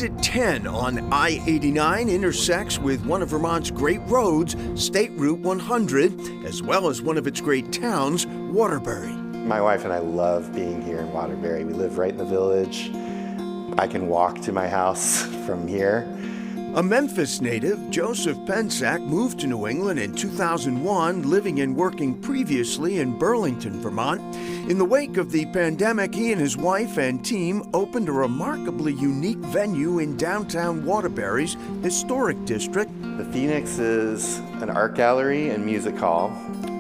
Exit 10 on I-89 intersects with one of Vermont's great roads, State Route 100, as well as one of its great towns, Waterbury. My wife and I love being here in Waterbury. We live right in the village. I can walk to my house from here. A Memphis native, Joseph Pensack moved to New England in 2001, living and working previously in Burlington, Vermont. In the wake of the pandemic, he and his wife and team opened a remarkably unique venue in downtown Waterbury's historic district. The Phoenix is an art gallery and music hall,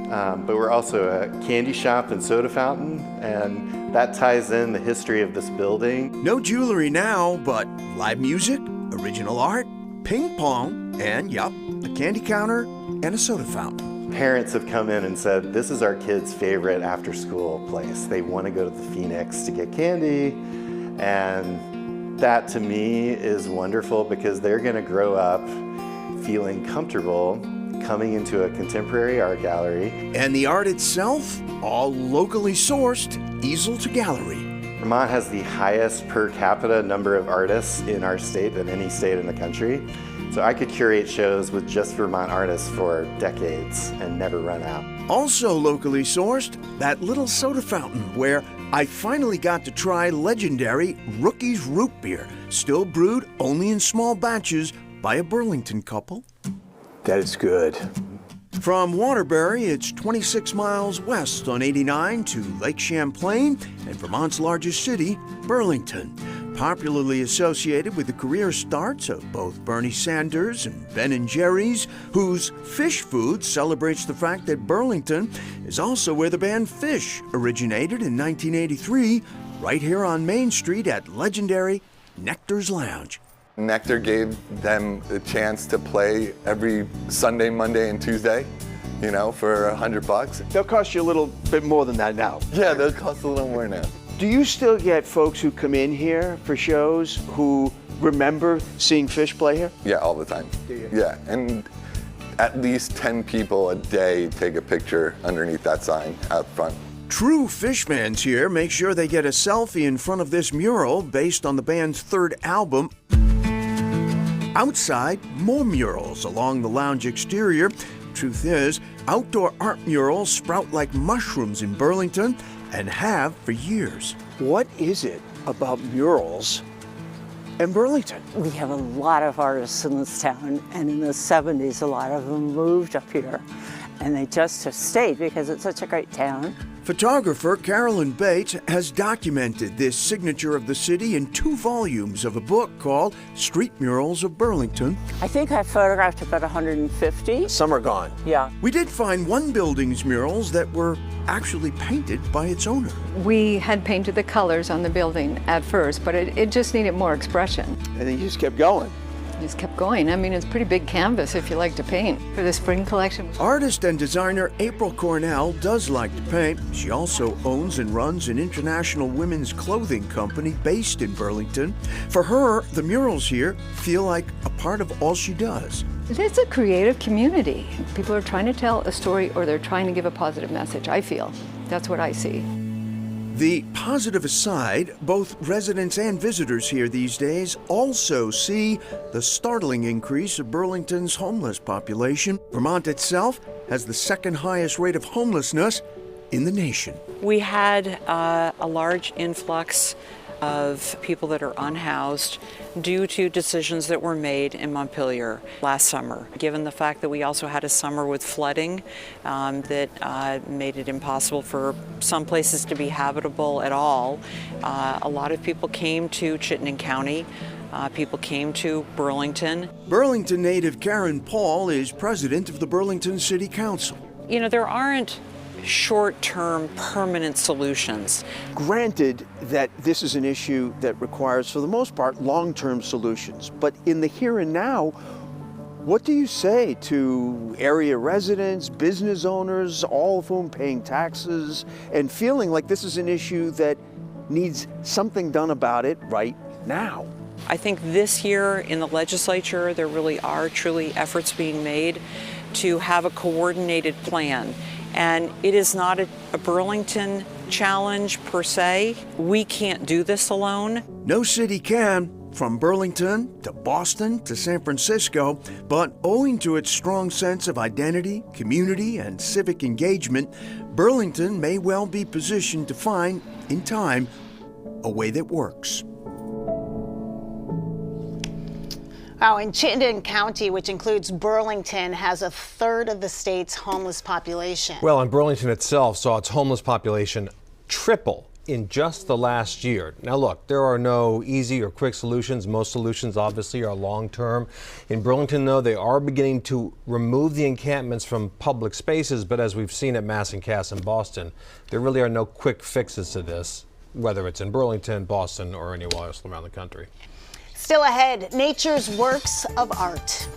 but we're also a candy shop and soda fountain, and that ties in the history of this building. No jewelry now, but live music, original art, ping pong, and, yup, a candy counter and a soda fountain. Parents have come in and said, this is our kids' favorite after-school place. They want to go to the Phoenix to get candy, and that to me is wonderful because they're going to grow up feeling comfortable coming into a contemporary art gallery. And the art itself, all locally sourced, easel to gallery. Vermont has the highest per capita number of artists in our state than any state in the country. So I could curate shows with just Vermont artists for decades and never run out. Also locally sourced, that little soda fountain where I finally got to try legendary Rookie's Root Beer, still brewed only in small batches by a Burlington couple. That is good. From Waterbury, it's 26 miles west on 89 to Lake Champlain and Vermont's largest city, Burlington. Popularly associated with the career starts of both Bernie Sanders and Ben & Jerry's, whose fish food celebrates the fact that Burlington is also where the band Fish originated in 1983, right here on Main Street at legendary Nectar's Lounge. Nectar gave them the chance to play every Sunday, Monday, and Tuesday, you know, for $100. They'll cost you a little bit more than that now. Yeah, they'll cost a little more now. Do you still get folks who come in here for shows who remember seeing Fish play here? Yeah, all the time. Do you? Yeah, and at least 10 people a day take a picture underneath that sign out front. True Fish fans here make sure they get a selfie in front of this mural based on the band's third album. Outside, more murals along the lounge exterior. Truth is, outdoor art murals sprout like mushrooms in Burlington and have for years. What is it about murals in Burlington? We have a lot of artists in this town, and in the 70s, a lot of them moved up here, and they just have stayed because it's such a great town. Photographer Carolyn Bates has documented this signature of the city in 2 volumes of a book called Street Murals of Burlington. I think I photographed about 150. Some are gone. Yeah. We did find one building's murals that were actually painted by its owner. We had painted the colors on the building at first, but it just needed more expression. And then you just kept going. Just kept going. I mean, it's a pretty big canvas if you like to paint. For the spring collection. Artist and designer April Cornell does like to paint. She also owns and runs an international women's clothing company based in Burlington. For her, the murals here feel like a part of all she does. It's a creative community. People are trying to tell a story or they're trying to give a positive message, I feel. That's what I see. The positive aside, both residents and visitors here these days also see the startling increase of Burlington's homeless population. Vermont itself has the second highest rate of homelessness in the nation. We had a large influx of people that are unhoused due to decisions that were made in Montpelier last summer. Given the fact that we also had a summer with flooding that made it impossible for some places to be habitable at all, a lot of people came to Chittenden County. People came to Burlington. Burlington native Karen Paul is president of the Burlington City Council. You know, there aren't short-term permanent solutions. Granted that this is an issue that requires, for the most part, long-term solutions, but in the here and now, what do you say to area residents, business owners, all of whom paying taxes and feeling like this is an issue that needs something done about it right now? I think this year in the legislature, there really are truly efforts being made to have a coordinated plan. And it is not a Burlington challenge per se. We can't do this alone. No city can, from Burlington to Boston to San Francisco, but owing to its strong sense of identity, community, and civic engagement, Burlington may well be positioned to find, in time, a way that works. Wow, and Chittenden County, which includes Burlington, has a third of the state's homeless population. Well, and Burlington itself saw its homeless population triple in just the last year. Now look, there are no easy or quick solutions. Most solutions obviously are long-term. In Burlington, though, they are beginning to remove the encampments from public spaces, but as we've seen at Mass and Cass in Boston, there really are no quick fixes to this, whether it's in Burlington, Boston, or anywhere else around the country. Still ahead, nature's works of art.